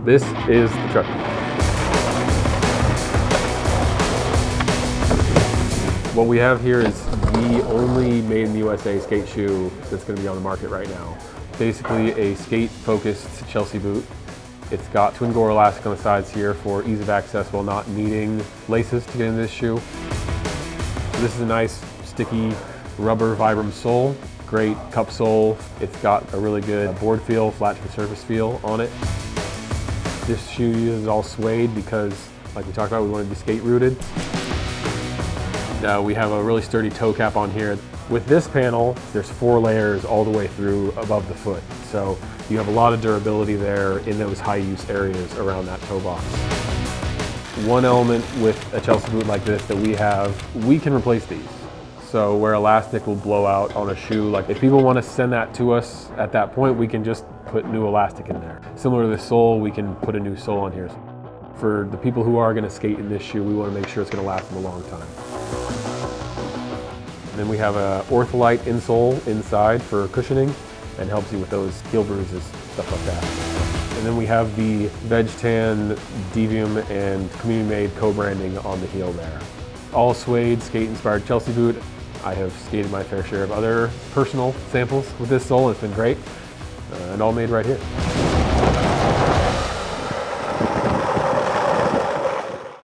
This is the Truckee. What we have here is the only made in the USA skate shoe that's going to be on the market right now. Basically a skate-focused Chelsea boot. It's got twin gore elastic on the sides here for ease of access while not needing laces to get into this shoe. This is a nice sticky rubber Vibram sole, great cup sole. It's got a really good board feel, flat surface feel on it. This shoe uses all suede because, like we talked about, we want to be skate rooted. We have a really sturdy toe cap on here. With this panel, there's 4 layers all the way through above the foot. So you have a lot of durability there in those high use areas around that toe box. One element with a Chelsea boot like this that we have, we can replace these. So where elastic will blow out on a shoe, like if people want to send that to us at that point, we can just put new elastic in there. Similar to the sole, we can put a new sole on here. For the people who are going to skate in this shoe, we want to make sure it's going to last them a long time. And then we have a OrthoLite insole inside for cushioning and helps you with those heel bruises, stuff like that. And then we have the Veg Tan, Devium, and COMUNITYmade co-branding on the heel there. All suede, skate-inspired Chelsea boot. I have skated my fair share of other personal samples with this sole. It's been great, and all made right here.